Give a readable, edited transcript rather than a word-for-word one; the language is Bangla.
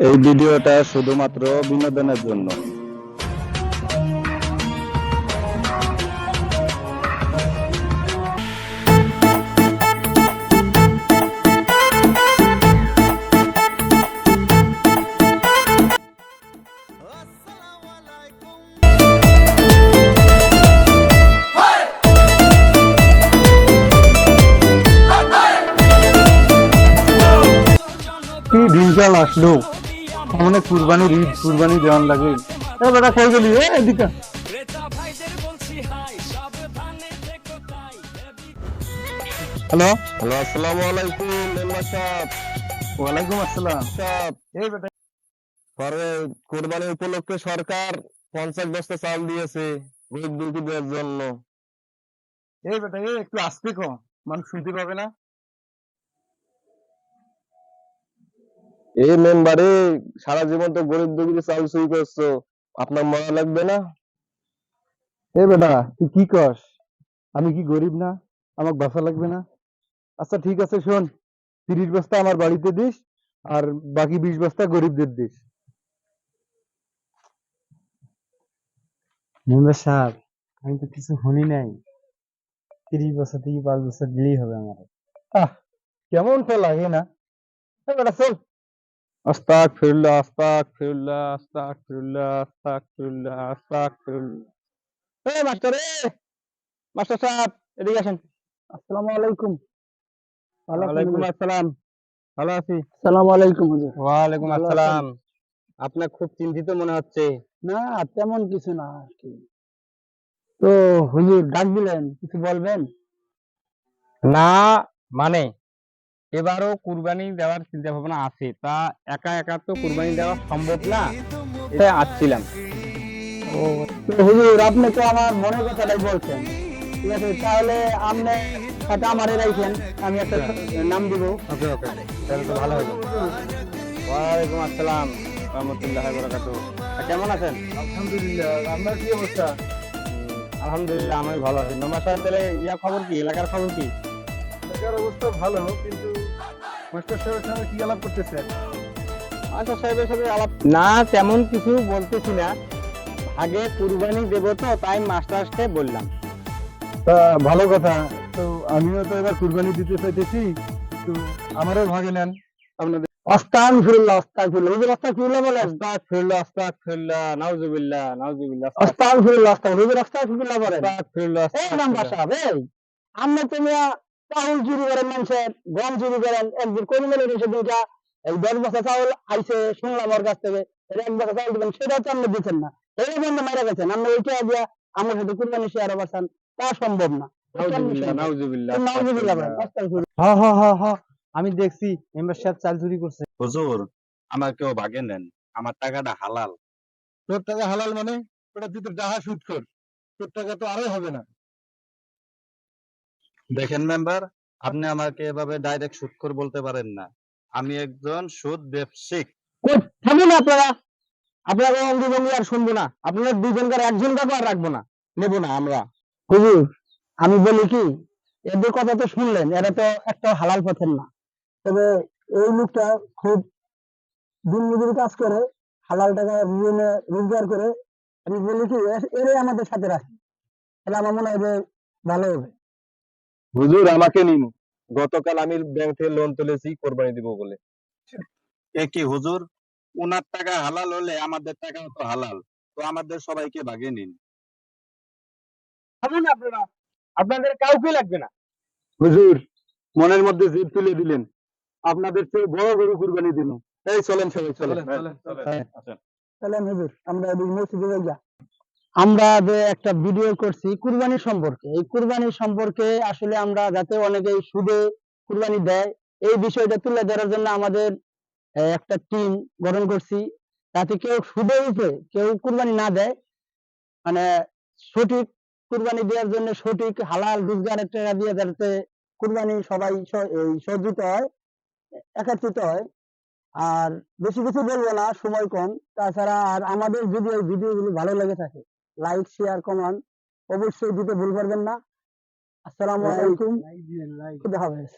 এই ভিডিওটা শুধুমাত্র বিনোদনের জন্য। কি দিনকাল আসলো, মানে কুরবানির ঈদ, কুরবানি দেওয়ান লাগে। বেটা কই গেলি? এদিকে হ্যালো হ্যালো, আসসালামু আলাইকুম মেম্বার সাহেব। ওয়ালাইকুম আসসালাম। সাহেব, এই বেটা পরে কোরবানি উপলক্ষে সরকার 50 বস্তা চাল দিয়েছে গরিব দুঃখীদের জন্য। একটু আস্তে কো, মানুষ শুনতে পাবে না। এই মেম্বারে সারা জীবন তো গরিব দুঃখীদের চাল চুরি করছো, আপনার মনে লাগবে না? বেটা তুই কি কস? আমি কি গরিব না? আমাকে বাসা লাগবে না? আচ্ছা ঠিক আছে, শোন, 30 বস্তা আমার বাড়িতে দিস, আর বাকি 20 বস্তা গরিবদের দিস। মেম্বার সাহেব, আমি তো কিছু শুনি নাই। 30 বছর থেকে 5 বছর দিলেই হবে আমার। আহ, কেমন তো লাগে না? বেটা চল। আস্তাগফিরুল্লাহ, আস্তাগফিরুল্লাহ, আস্তাগফিরুল্লাহ, আস্তাগফিরুল্লাহ, আস্তাগফিরুল্লাহ। মাস্টার, মাস্টার সাহেব, এদিকে আসেন। আসসালামু আলাইকুম। ভালো আছেন ওয়ালাইকুম হুজুর? আসসালাম। ভালো আছি। আসসালামু আলাইকুম হুজুর। ওয়ালাইকুম ভালো আছেন? আসসালাম। আপনার খুব চিন্তিত মনে হচ্ছে। না, তেমন কিছু না আর কি। তো হুজুর ডাক দিলেন, কিছু বলবেন? না, মানে এবারও কুরবানি দেওয়ার চিন্তা ভাবনা আছে, তা একা একা তো কুরবানি দেওয়া সম্ভব না, তাই আসছিলাম। ও, তো হুজুর আপনি তো আমার মনের কথাটাই বলছেন। ঠিক আছে, তাহলে আপনি সাথে আমারে রাখেন, আমি একটা নাম দিব। ওকে ওকে, তাহলে তো ভালো হলো। ওয়ালাইকুম আসসালাম রহমতুল্লাহি ওয়া বারাকাতুহু। কেমন আছেন? আলহামদুলিল্লাহ, আপনার কি অবস্থা? আলহামদুলিল্লাহ, আমি ভালো আছি। মেম্বার সাহেব, তাহলে খবর কি, এলাকার খবর কি? এলাকার অবস্থা ভালো, কিন্তু মাস্টার সাহেবের সঙ্গে কি আলাপ করতেছেন? আচ্ছা, সাহেবের সাথে আলাপ না, তেমন কিছু বলতেছি না। আগে কুরবানি দেবো তো, তাই মাস্টারকে বললাম। তা ভালো কথা। তো আমিও তো এবার কুরবানি দিতে চাইতেছি, তো আমারও ভাগে নেন আপনাদের। আস্তাগফিরুল্লাহ, আস্তাগফিরুল্লাহ হুজুর, আস্তাগফিরুল্লাহ বলেন। আস্তাগফিরুল্লাহ, আস্তাগফিরুল্লাহ, নাউজুবিল্লাহ, নাউজুবিল্লাহ, আস্তাগফিরুল্লাহ, আস্তাগফিরুল্লাহ হুজুর, আস্তাগফিরুল্লাহ বলেন। আস্তাগফিরুল্লাহ, এই নাম্বার সাহেব, এই আমরা তো মিয়া চাউল চুরি করেন, মানুষের গম চুরি করেন, একদিন করিমের এসে দুইটা এই 10 বস্তা চাউল আইছে শুনলাম ওর কাছ থেকে, এর 1 বস্তা চাউল দিবেন, সেটা তো আপনি দিচ্ছেন না। এই বন্ধ মারা গেছেন, আপনি ওইটা দিয়া আমার সাথে কুরবানি শেয়ার অবস্থান, তা সম্ভব না। নাউজুবিল্লাহ, নাউজুবিল্লাহ, নাউজুবিল্লাহ বলেন, আস্তাগফিরুল্লাহ। আস্তাগফিরুল্লাহ। হ হ হ হ, আমি দেখছি মেম্বার সাহেব চাল চুরি করছে। হুজুর, আমার কেউ ভাগে নেন, আমার টাকাটা হালাল। তোর টাকা হালাল মানে? ওটা তুই তো ডাহা সুদ কর, তোর টাকা তো আরো হবে না। দেখেন মেম্বার, আপনি আমাকে এভাবে ডাইরেক্ট সুদখোর বলতে পারেন না। আমি একজন সুদ ব্যবসায়িক। কই থামুন আপনারা, আপনারা দুজন আর শুনবো না, আপনারা দুজনকার একজনকাকে আর রাখবো না, নেবো না আমরা। হুজুর, আমি বলি কি, এদের কথা তো শুনলেন, এরা তো একটা হালাল পথের না। তবে এই লোকটা খুব দিনমজুরি কাজ করে, হালাল টাকা বিভিন্ন রোজগার করে। আমি বলি কি, এরাই আমাদের সাথে রাখি, তাহলে আমার মনে হয় যে ভালো হবে। হুজুর, আমাকে নিন। গতকাল আমি ব্যাংক থেকে লোন তুলেছি কোরবানি দিব বলে। এ কি হুজুর, ওনার টাকা হালাল হলে আমাদের টাকাও তো হালাল, তো আমাদের সবাইকে ভাগে নিন। থামুন আপনারা, আপনাদের কাউকে লাগবে না। হুজুর, মনের মধ্যে জিদ তুলে দিলেন, আপনাদের চেয়ে বড় গরু কুরবানি দিন। এই চলেন সবাই, চলেন হ্যাঁ, আচ্ছা, চলেন হুজুর, আমরা এই মসজিদে যাই। আমরা যে একটা ভিডিও করছি কুরবানি সম্পর্কে, এই কুরবানি সম্পর্কে আসলে আমরা যাতে অনেকেই সুদে কুরবানি দেয়, এই বিষয়টা তুলে ধরার জন্য আমাদের একটা টিম গঠন করছি, যাতে কেউ সুদে উঠে কেউ কুরবানি না দেয়, মানে সঠিক কুরবানি দেওয়ার জন্য সঠিক হালাল রোজগারের টাকা দিয়ে যাতে কুরবানি সবাই এই সজ্জিত হয়, একত্রিত হয়। আর বেশি কিছু বলবো না, সময় কম। তাছাড়া আর আমাদের যদি এই ভিডিওগুলো ভালো লেগে থাকে, লাইক শেয়ার কমেন্ট অবশ্যই দিতে ভুল করবেন না। আসসালামু আলাইকুম, লাইক দিবেন, লাইক। খুদা হাফেজ।